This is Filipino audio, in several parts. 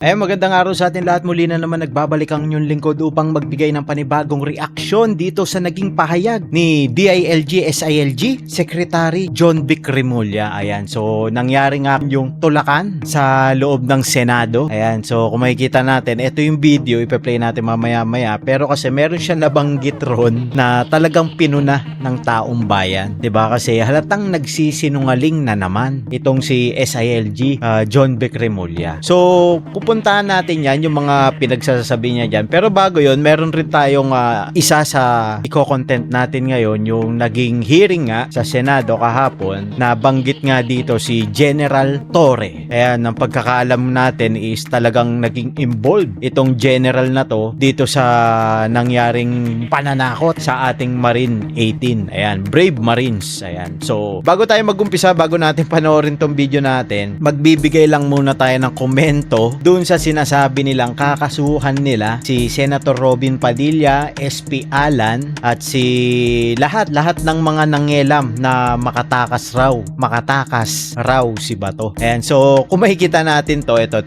Magandang araw sa atin lahat. Muli na naman nagbabalik ang inyong lingkod upang magbigay ng panibagong reaksyon dito sa naging pahayag ni DILG-SILG Secretary John Vic Remulla. Ayan, so nangyari nga yung tulakan sa loob ng Senado. Ayan, so kung makikita natin, ito yung video, ipe-play natin mamaya-maya. Pero kasi meron siya nabanggit ron na talagang pinuna ng taong bayan. 'Di ba? Kasi halatang nagsisinungaling na naman itong si SILG John Vic Remulla. So pupuntahan natin yan, yung mga pinagsasabi niya dyan. Pero bago yon, meron rin tayong isa sa i-content natin ngayon, yung naging hearing nga sa Senado kahapon, na banggit nga dito si General Torre. Ayan, ang pagkakaalam natin is talagang naging involved itong general na to dito sa nangyaring pananakot sa ating Marine 18. Ayan, Brave Marines. Ayan. So, bago tayo mag-umpisa, bago natin panoorin tong video natin, magbibigay lang muna tayo ng komento doon sa sinasabi nilang kakasuhan nila si Senator Robin Padilla, SP Alan at si lahat ng mga nangyelam na makatakas raw si Bato. Ayan, so kung makikita natin to, ito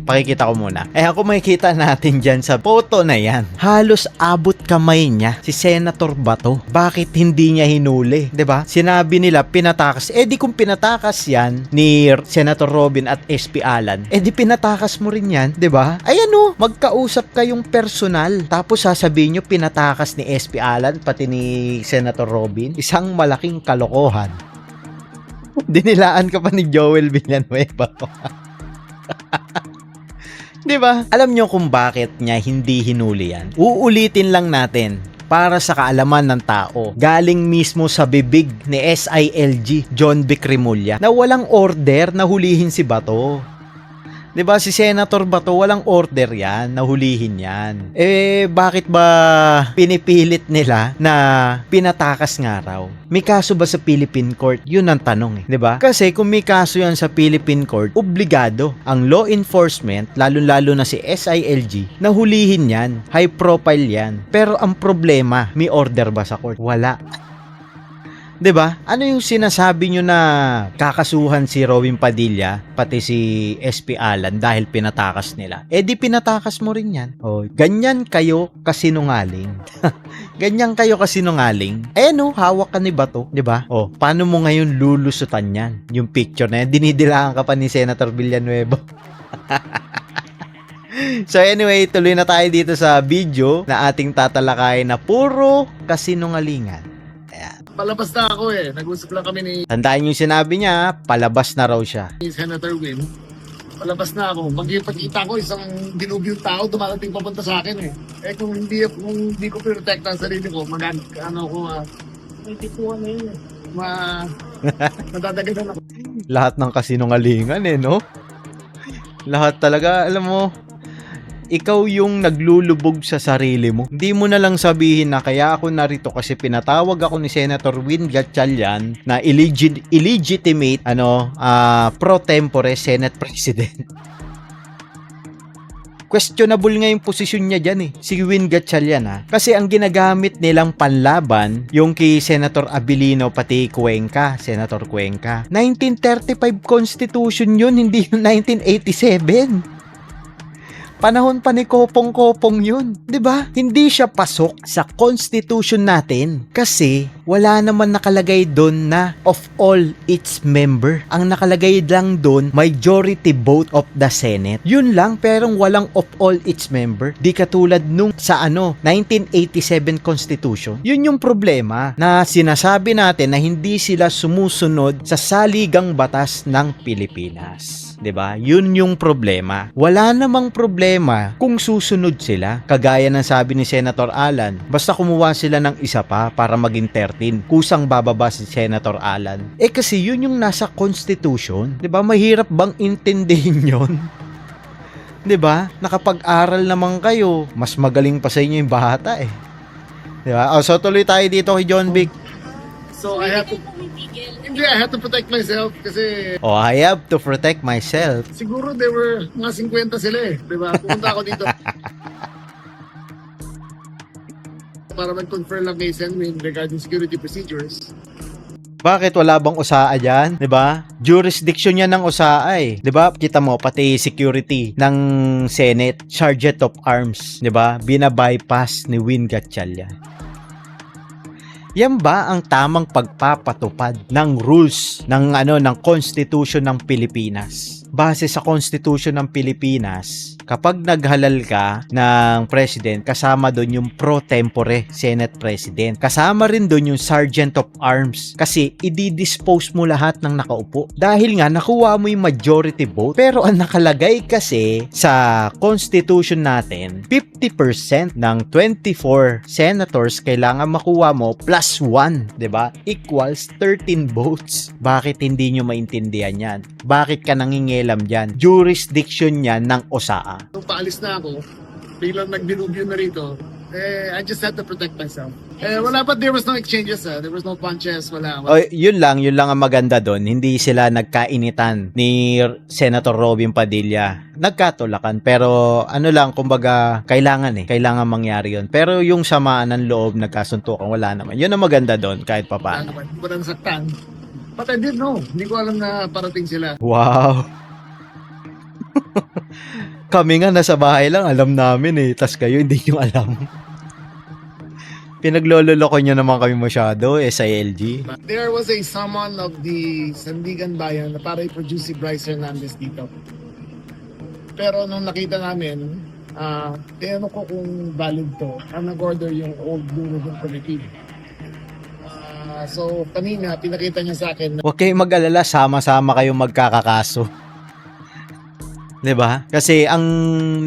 pakikita ko muna. Ayan, kung makikita natin dyan sa photo na yan, halos abot kamay niya si Senator Bato. Bakit hindi niya hinuli? 'Di ba? Sinabi nila pinatakas. Di kung pinatakas yan ni Senator Robin at SP Alan, di pinatakas mo rin yan, 'di ba? Ayan magkausap kayong personal. Tapos sasabihin nyo pinatakas ni SP Alan pati ni Senator Robin. Isang malaking kalokohan. Dinilaan ka pa ni Joel Villanueva. 'Di ba? Alam nyo kung bakit niya hindi hinuli yan? Uulitin lang natin para sa kaalaman ng tao. Galing mismo sa bibig ni SILG John Vic Remulla na walang order na hulihin si Bato. 'Di ba, si Senator Bato walang order 'yan, nahulihin 'yan. Bakit ba pinipilit nila na pinatakas nga raw? May kaso ba sa Philippine Court? 'Yun ang tanong 'di ba? Kasi kung may kaso 'yan sa Philippine Court, obligado ang law enforcement, lalo-lalo na si SILG, na hulihin 'yan. High profile 'yan. Pero ang problema, may order ba sa court? Wala. 'Di ba? Ano yung sinasabi nyo na kakasuhan si Robin Padilla pati si SP Alan dahil pinatakas nila? Di pinatakas mo rin 'yan. Ganyan kayo kasinungaling. Ganyan kayo kasinungaling. Hawak ka ni Bato, 'di ba? Paano mo ngayon lulusutan 'yan? Yung picture na 'yan, dinidilaan ka pa ni Senator Villanueva. So anyway, tuloy na tayo dito sa video na ating tatalakayin na puro kasinungalingan. Palabas na ako Nag-usap lang kami ni Tandaan yung sinabi niya, palabas na raw siya. Senator Win. Palabas na ako. Magkipagkita ko isang dinubyong tao dumarating papunta sa akin kung hindi ko protect ang sarili ko, hindi ko yun nadadagadan ako. Lahat ng kasinungalingan no? Lahat talaga, alam mo, ikaw yung naglulubog sa sarili mo. Hindi mo na lang sabihin na kaya ako narito kasi pinatawag ako ni Senator Win Gatchalian na illegitimate pro tempore Senate President. Questionable nga yung posisyon niya dyan si Win Gatchalian Kasi ang ginagamit nilang panlaban yung kay Senator Abilino pati Cuenca, Senator Cuenca. 1935 Constitution yun, hindi yung 1987. Panahon pa ni Kopong-Kopong yun. 'Di ba? Hindi siya pasok sa constitution natin kasi wala naman nakalagay doon na of all its member. Ang nakalagay lang doon, majority vote of the Senate. Yun lang, pero walang of all its member. Di katulad nung sa 1987 constitution. Yun yung problema na sinasabi natin na hindi sila sumusunod sa saligang batas ng Pilipinas. 'Di ba? Yun yung problema. Wala namang problema kung susunod sila. Kagaya ng sabi ni Senator Alan, basta kumuha sila ng isa pa para maging 13. Kusang bababa si Senator Alan. Kasi yun yung nasa Constitution. 'Di ba? Mahirap bang intindihin yun? 'Di ba? Nakapag-aral naman kayo. Mas magaling pa sa inyo yung bata 'Di ba? So tuloy tayo dito kay John Vic. So I have to protect myself kasi I have to protect myself. siguro they were mga 50 sila diba? Pumunta ako dito para mag-confirm lang kay Senwin regarding security procedures. Bakit wala bang USAA dyan? 'Di ba? Jurisdiction yan ng USAA eh. 'Di ba? Kita mo pati security ng Senate, Sergeant of Arms, 'di ba? Bina-bypass ni Win Gatchalian. Yan ba ang tamang pagpapatupad ng rules ng ng Constitution ng Pilipinas? Base sa Constitution ng Pilipinas, kapag naghalal ka ng president, kasama doon yung pro tempore Senate President. Kasama rin doon yung Sergeant of Arms kasi i-dispose mo lahat ng nakaupo. Dahil nga nakuha mo yung majority vote, pero ang nakalagay kasi sa Constitution natin, 50% ng 24 senators kailangan makuha mo plus 1, 'di ba? Equals 13 votes. Bakit hindi nyo maintindihan yan? Bakit ka nangingialam dyan? Jurisdiction yan ng USAA. Nung paalis na ako, biglang nagdilubyo na rito, I just had to protect myself. Wala pa, there was no exchanges, there was no punches, wala. O, yun lang ang maganda doon. Hindi sila nagkainitan ni Senator Robin Padilla. Nagkatulakan, pero kumbaga, kailangan mangyari yun. Pero yung samaan ng loob, nagkasuntukan, wala naman. Yun ang maganda doon, kahit papaano. Hindi ko na nasaktan. But I didn't know. Hindi ko alam na parating sila. Wow! Kami nga nasa bahay lang, alam namin eh. Tas kayo, hindi nyo alam. Pinaglololoko nyo naman kami masyado, SILG. There was a summon of the Sandigan Bayan na para i-produce si Bryce Hernandez dito. Pero nung nakita namin, tinanong ko kung valid to. Ang nag-order yung Old Blue Ribbon Committee. So kanina, pinakita niya sa akin na Huwag kayong mag-alala, sama-sama kayong magkakakaso. 'Di ba? Kasi ang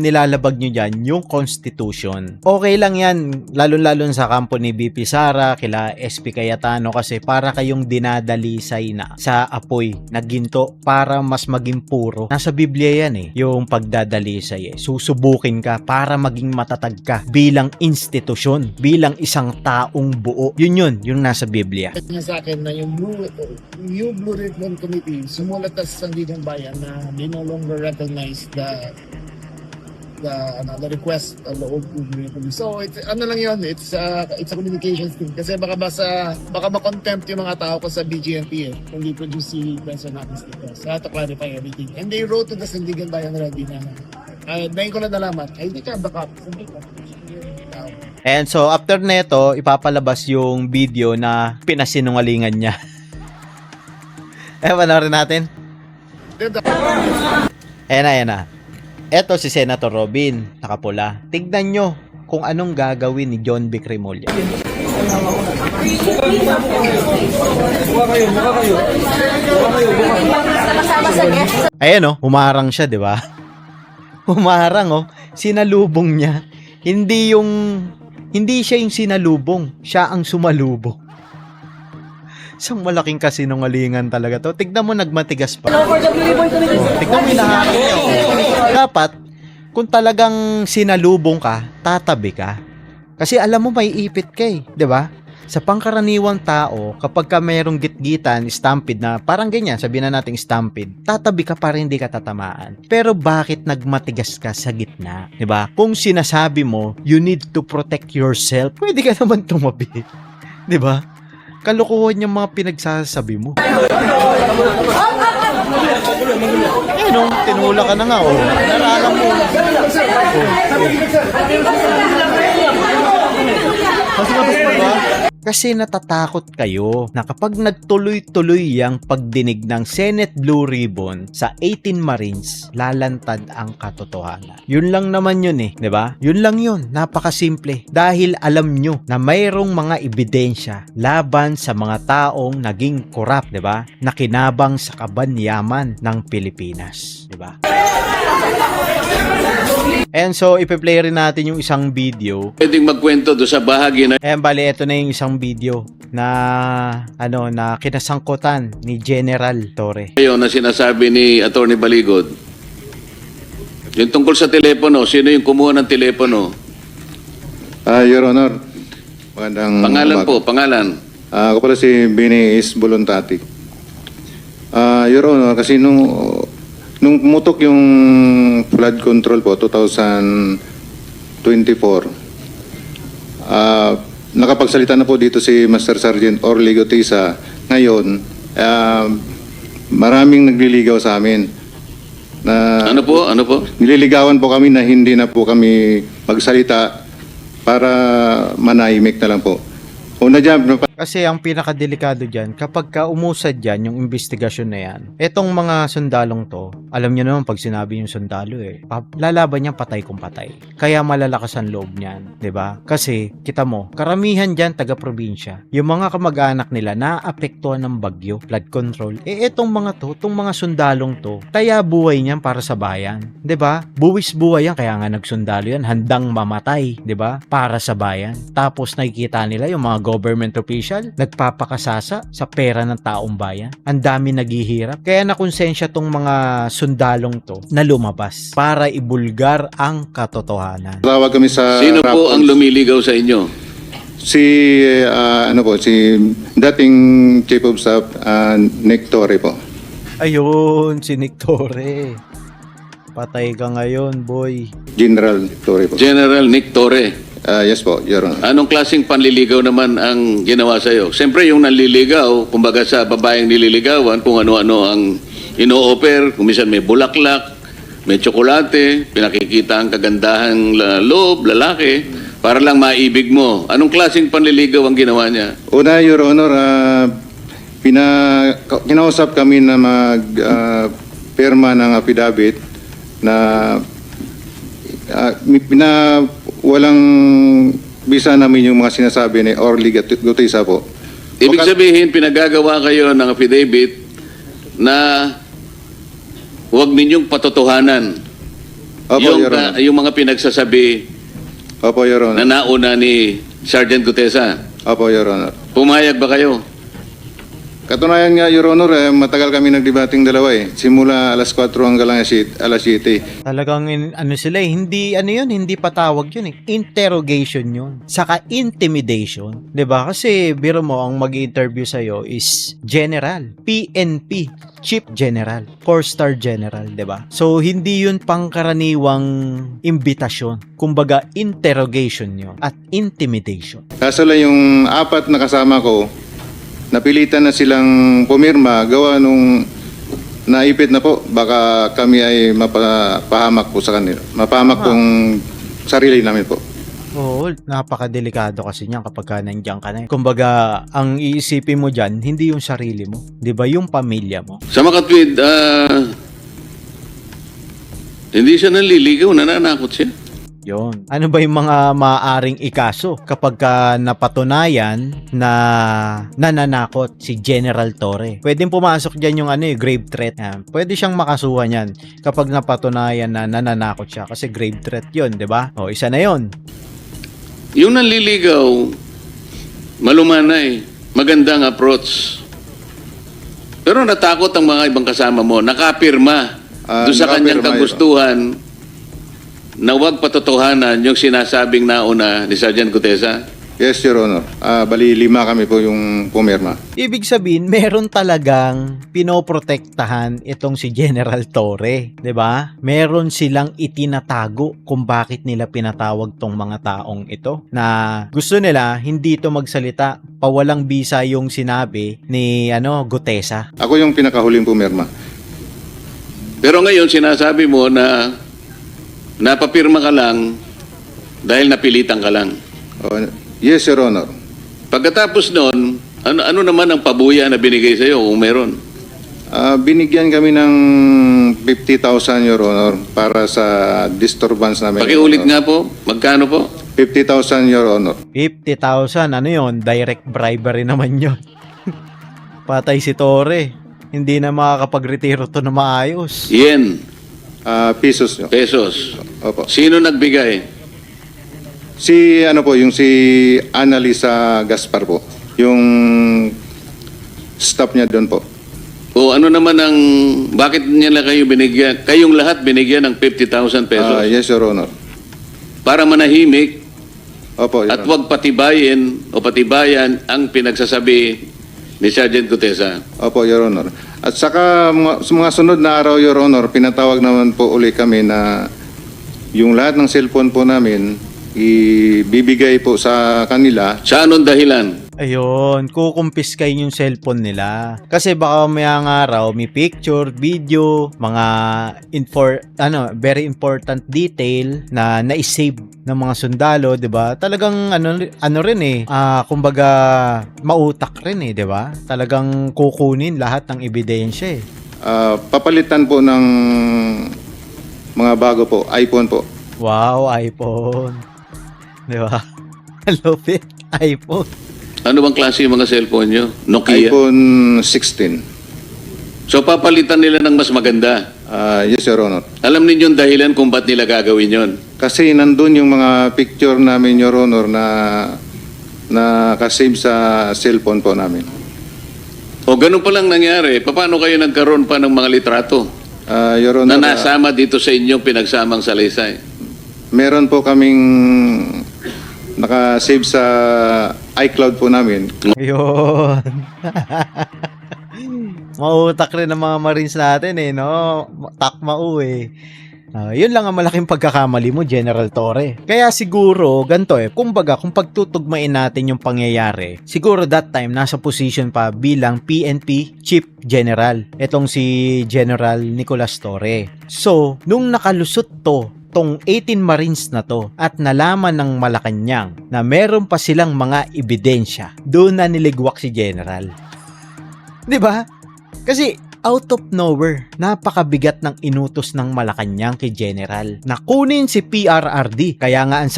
nilalabag nyo dyan, yung Constitution. Okay lang yan, lalo-lalo sa kampo ni BP Sara, kila SP Cayetano, kasi para kayong dinadalisay na sa apoy na ginto para mas maging puro. Nasa Biblia yan eh, yung pagdadalisay eh. Susubukin ka para maging matatag ka bilang institusyon, bilang isang taong buo. Yun, yung nasa Biblia. niya sa akin na yung Blue Ribbon Committee sumulat sa Sandigan Bayan na they no longer recognize the request of the Old Blue Ribbon. So it's lang yun, it's a communications thing kasi baka ma-contempt yung mga tao ko sa BGMP eh kung di produce si Bryce Hernandez dito. So I have to clarify everything. And they wrote to the Sandigan Bayan already na ngayon ko na nalaman, ay hindi ka backup. And so after neto, ipapalabas yung video na pinasinungalingan niya. Panoorin natin. Ayan na. Eto si Senator Robin, nakapula. Tignan nyo kung anong gagawin ni John Vic Remulla. Ayan humarang siya, di ba? Humarang sinalubong niya. Hindi siya yung sinalubong, siya ang sumalubong. Isang malaking kasinungalingan talaga to. Tignan mo, nagmatigas pa. Tignan mo, hinaharap niya. Dapat, kung talagang sinalubong ka, tatabi ka. Kasi alam mo, may ipit ka eh. 'Di ba? Sa pangkaraniwang tao, kapag ka mayroong gitgitan, stampede na, parang ganyan, sabihin na natin stampede, tatabi ka para hindi ka tatamaan. Pero bakit nagmatigas ka sa gitna? 'Di ba? Kung sinasabi mo, you need to protect yourself, pwede ka naman tumabi. 'Di ba? Kalokohan yung mga pinagsasabi mo. Tinula ka na nga, Nararam mo. Kasi natatakot kayo na kapag nagtuloy-tuloy ang pagdinig ng Senate Blue Ribbon sa 18 Marines, lalantad ang katotohanan. Yun lang naman yun 'di ba? Yun lang yun, napakasimple. Dahil alam nyo na mayroong mga ebidensya laban sa mga taong naging korap, 'di ba? Nakinabang sa kabanyaman ng Pilipinas, 'di ba? And so, ipe-play rin natin yung isang video. Pwedeng magkwento do sa bahagi na Bali, ito na yung isang video na na kinasangkutan ni General Torre. ngayon na sinasabi ni Attorney Baligod. Yung tungkol sa telepono, sino yung kumuha ng telepono? Your Honor, magandang Pangalan umaga. po, pangalan. Ako pala si Bini Is Voluntati. Your Honor, kasi nung pumutok yung flood control po, 2024, nakapagsalita na po dito si Master Sergeant Orly Gotisa ngayon, maraming nagliligaw sa amin. Na Ano po? nililigawan po kami na hindi na po kami magsalita para manahimik na lang po. Una dyan, Kasi ang pinakadelikado dyan, kapag ka umusad dyan yung investigasyon na yan, etong mga sundalong to, alam nyo naman pag sinabi yung sundalo lalaban niya patay kung patay. Kaya malalakas ang loob niyan, 'di ba? Kasi, kita mo, karamihan dyan taga-probinsya, yung mga kamag-anak nila naapektuhan ng bagyo, flood control, etong mga to, itong mga sundalong to, kaya buhay niyan para sa bayan, 'di ba? Buwis buhay yan, kaya nga nagsundalo yan, handang mamatay, 'di ba? Para sa bayan. Tapos nakikita nila yung mga government official nagpapakasasa sa pera ng taong bayan. Ang dami naghihirap. Kaya nakonsensya tong mga sundalong to na lumabas para ibulgar ang katotohanan. tawag kami sa Sino po ang Raffles. lumiligaw sa inyo? Si si dating Chief of Staff Nick Torre po. Ayun, si Nick Torre. Patay ka ngayon, boy. General Torre po. General Nick Torre. Yes po, Your Honor. Anong klaseng panliligaw naman ang ginawa sa'yo? Siyempre yung nanliligaw, kumbaga sa babaeng nililigawan, kung ano-ano ang ino-offer, kung minsan may bulaklak, may tsokolate, pinakikita ang kagandahang loob, lalaki, para lang maibig mo. Anong klaseng panliligaw ang ginawa niya? Una, Your Honor, kinausap kami na pirma ng affidavit na walang bisa namin yung mga sinasabi ni Orly Gutisa po. Ibig sabihin, pinagagawa kayo ng affidavit na huwag ninyong patotohanan Opo, yung, Your Honor. yung mga pinagsasabi Opo, Your na Honor. nauna ni Sergeant Gutesa. Opo, Your Honor. Pumayag ba kayo? Katunayan nga, Your Honor, matagal kami nagdebating dalawa eh. Simula alas 4 hanggang alas 7. Talagang sila hindi hindi patawag yun interrogation yun, saka intimidation, 'di ba? Kasi biro mo ang mag-interview sa is general, PNP, Chief General, 4-star general, 'di ba? So hindi yun pangkaraniwang imbitasyon, kumbaga interrogation yun at intimidation. Kaso lang yung apat na kasama ko, napilitan na silang pumirma gawa nung naipit na po, baka kami ay mapahamak po sa kanila. Mapahamak pong sarili namin po. Oo, napakadelikado kasi niyan kapag ka nandiyan ka na. Kumbaga, ang iisipin mo dyan, hindi yung sarili mo. 'Di ba? Yung pamilya mo. Sa makatwid, hindi siya nanliligaw, nananakot siya. Yon. Ano ba yung mga maaaring ikaso kapag ka napatunayan na nananakot si General Torre? Pwedeng pumasok diyan yung grave threat. Yan. Pwede siyang makasuhan yan kapag napatunayan na nananakot siya kasi grave threat 'yon, 'di ba? O isa na 'yon. Yung nanliligaw, malumanay, magandang approach. Pero natakot ang mga ibang kasama mo, nakapirma doon sa kanyang nakapirma, kagustuhan na huwag patotohanan yung sinasabing nauna ni Sergeant Gutesa. Yes, Your Honor. Bali 5 kami po yung pumirma. Ibig sabihin, meron talagang pinoprotektahan itong si General Torre, 'di ba? Meron silang itinatago kung bakit nila pinatawag tong mga taong ito na gusto nila hindi ito magsalita, pawalang bisa yung sinabi ni Gutesa. Ako yung pinakahuling pumirma. Pero ngayon sinasabi mo na napapirma ka lang dahil napilitan ka lang. Yes, Your Honor. Pagkatapos noon, ano naman ang pabuya na binigay sa iyo kung meron? Binigyan kami ng 50,000, Your Honor, para sa disturbance namin. Pakiulit Your Honor. nga po, magkano po? 50,000, Your Honor. 50,000, yon? Direct bribery naman yon. Patay si Torre. Hindi na makakapag-retiro to na maayos. Yen, Pesos. pesos. Opo. Sino nagbigay? Yung si Annalisa Gaspar po. Yung staff niya doon po. O ano naman ang, bakit nila kayo binigyan? Kayong lahat binigyan ng 50,000 pesos Yes, Your Honor. para manahimik Opo, Your at Honor. wag patibayan ang pinagsasabi ni Sergeant Gutesa. Opo, Your Honor. At saka sa mga sunod na araw, Your Honor, pinatawag naman po uli kami na yung lahat ng cellphone po namin ibibigay po sa kanila. Sa anong dahilan? Ayun, kukumpiskay yung cellphone nila. Kasi baka mayang araw, may picture, video, mga very important detail na na-save ng mga sundalo, 'di ba? Talagang ano rin kumbaga mautak rin 'di ba? Talagang kukunin lahat ng ebidensya Papalitan po ng mga bago po, iPhone po. Wow, iPhone. 'Di ba? Lupit, iPhone. Ano bang klase yung mga cellphone nyo? Nokia? iPhone 16. So papalitan nila ng mas maganda. Yes, Your Honor. Alam ninyo yung dahilan kung ba't nila gagawin yon? Kasi nandun yung mga picture namin, Your Honor, na nakasave sa cellphone po namin. O ganun pa lang nangyari, paano kayo nagkaroon pa ng mga litrato Your na Honor, nasama dito sa inyong pinagsamang salaysay? meron po kaming nakasave sa iCloud po namin. Ayun. Mautak rin ang mga Marines natin no? Takmau yun lang ang malaking pagkakamali mo, General Torre. Kaya siguro, ganito kumbaga, kung pagtutugmain natin yung pangyayari, siguro that time, nasa position pa bilang PNP Chief General. Etong si General Nicolas Torre. So, nung nakalusot tong 18 Marines na to at nalaman ng Malacanang na meron pa silang mga ebidensya, doon na niligwak si General. 'Di ba? Kasi out of nowhere, napakabigat ng inutos ng Malacanang kay General na kunin si PRRD. Kaya nga ang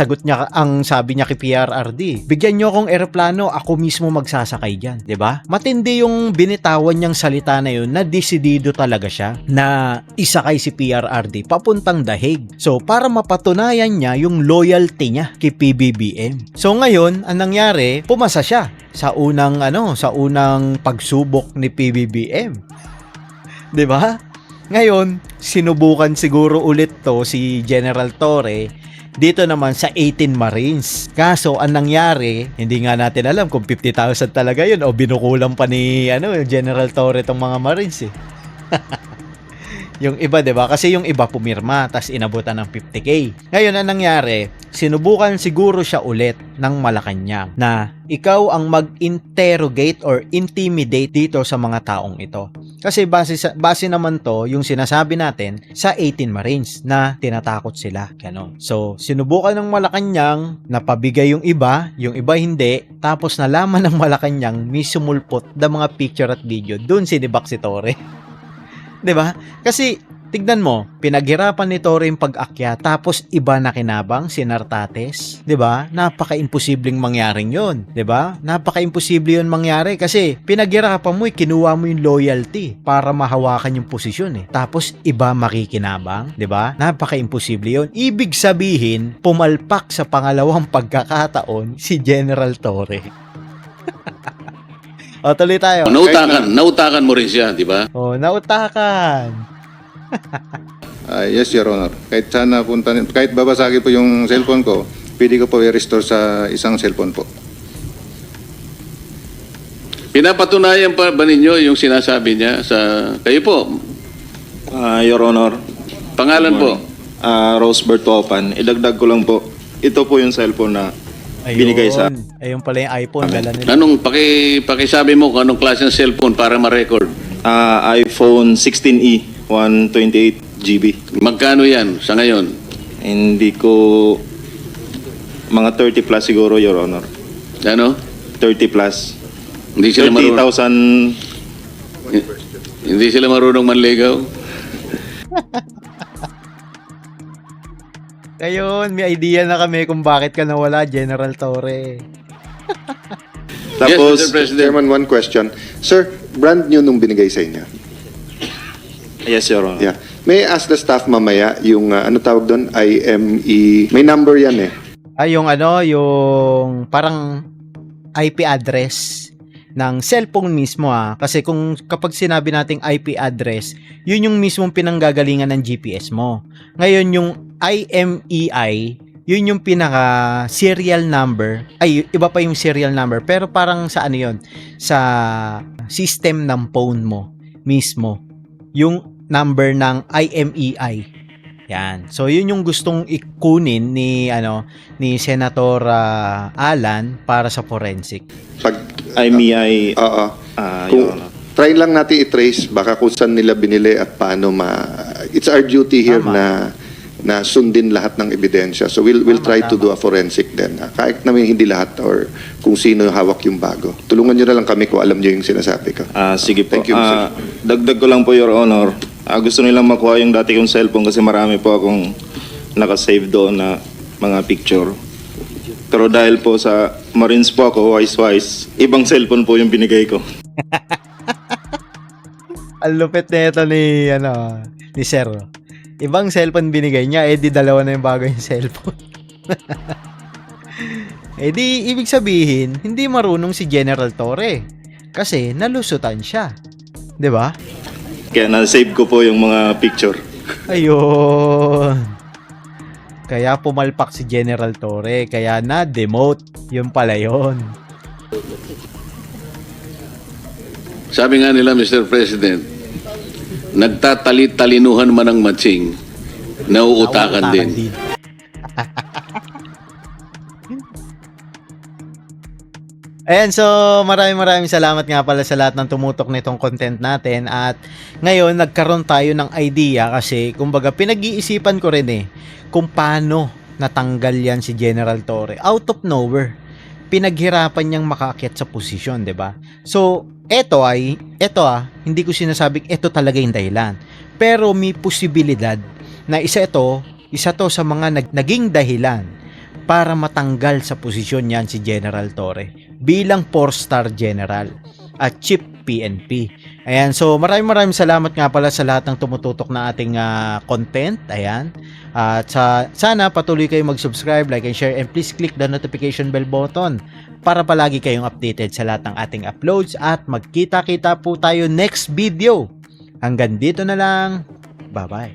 sabi niya kay PRRD, bigyan niyo akong eroplano, ako mismo magsasakay diyan, 'di ba? Matindi yung binitawan niyang salita na yun, na desidido talaga siya na isakay si PRRD papuntang The Hague. So para mapatunayan niya yung loyalty niya kay PBBM. So ngayon, ang nangyari, pumasa siya sa unang pagsubok ni PBBM. 'Di ba? Ngayon, sinubukan siguro ulit to si General Torre dito naman sa 18 Marines. Kaso ang nangyari, hindi nga natin alam kung 50,000 talaga 'yun o binukulan pa ni General Torre tong mga Marines Yung iba, 'di ba? Kasi yung iba pumirma tas inabutan ng 50K. Ngayon ang nangyari, sinubukan siguro siya ulit ng Malacanang na ikaw ang mag-interrogate or intimidate dito sa mga taong ito. Kasi base naman to yung sinasabi natin sa 18 Marines na tinatakot sila, ganon. So, sinubukan ng Malacanang na pabigay yung iba hindi, tapos nalaman ng Malacanang may sumulpot na mga picture at video, doon sinibak si Torre. 'Di ba? Kasi tignan mo, pinaghirapan ni Torre yung pag-akyat, tapos iba na kinabang si Nartates, 'di ba? Napaka-imposibleng mangyaring 'yon, 'di ba? Napaka-imposible 'yon mangyari kasi pinaghirapan mo, kinuha mo yung loyalty para mahawakan yung posisyon Tapos iba makikinabang, 'di ba? Napaka-imposible 'yon. Ibig sabihin, pumalpak sa pangalawang pagkakataon si General Torre. O, tuloy tayo. Nautakan mo rin siya, di ba? Nautakan. Yes, Your Honor. Kahit babasagin po yung cellphone ko, pwede ko po i-restore sa isang cellphone po. Pinapatunayan pa ba ninyo yung sinasabi niya sa... Kayo po, Your Honor. pangalan po. Rosebert Topan. Idagdag ko lang po. Ito po yung cellphone na binigay sa... Ayun pala yung iPhone. Dala nila. Anong, pakisabi mo kung anong klase ng cellphone para ma-record? iPhone 16e, 128 GB. Magkano yan sa ngayon? Hindi ko... Mga 30 plus siguro, Your Honor. Ano? 30 plus. Hindi sila marunong, 30,000... hindi sila marunong manligaw? Ayun, may idea na kami kung bakit ka nawala, General Torre. Tapos, yes, Mr. President. Chairman, one question. Sir, brand new nung binigay sa inyo. yes, Your Honor. Yeah. May I ask the staff mamaya yung ano tawag doon? IME. May number yan Yung yung parang IP address ng cellphone mismo Kasi kapag sinabi nating IP address, yun yung mismong pinanggagalingan ng GPS mo. Ngayon yung IMEI, yun yung pinaka serial number. Ay, iba pa yung serial number, pero parang sa yun? Sa system ng phone mo mismo. Yung number ng IMEI. Yan. So yun yung gustong ikunin ni Senator Alan para sa forensic. Pag, IMEI, oo. Your Kung, Honor. try lang natin i-trace baka kung saan nila binili at paano it's our duty here Tama. na sundin lahat ng ebidensya. So we'll try to do a forensic then. Kahit namin hindi lahat or kung sino hawak yung bago. Tulungan nyo na lang kami kung alam nyo yung sinasabi ko. Sige po. Thank you, Mr. Dagdag ko lang po, Your Honor. Gusto nilang makuha yung dati kong cellphone kasi marami po akong nakasave doon na mga picture. Pero dahil po sa Marines po ako, wise, ibang cellphone po yung binigay ko. Ang lupit na ito ni Sir. Ibang cellphone binigay niya, di dalawa na yung bago yung cellphone. Di ibig sabihin, hindi marunong si General Torre. Kasi nalusutan siya. 'Di ba? Kaya na-save ko po yung mga picture. Ayun. Kaya pumalpak si General Torre, kaya na-demote. Yun pala yun. Sabi nga nila, Mr. President, nagtatali-talinuhan man ang matsing, nauutakan din. Ayan, so maraming salamat nga pala sa lahat ng tumutok nitong content natin at ngayon nagkaroon tayo ng idea kasi kumbaga pinag-iisipan ko rin kung paano natanggal yan si General Torre out of nowhere. Pinaghirapan niyang makaakyat sa posisyon, 'di ba? So, eto hindi ko sinasabing ito talaga yung dahilan. Pero may posibilidad na isa to sa mga naging dahilan para matanggal sa posisyon niyan si General Torre bilang 4-star general at chief PNP. Ayan, so maraming salamat nga pala sa lahat ng tumututok na ating content. Ayan. At sana patuloy kayong mag-subscribe, like and share, and please click the notification bell button para palagi kayong updated sa lahat ng ating uploads at magkita-kita po tayo next video. Hanggang dito na lang. Bye-bye.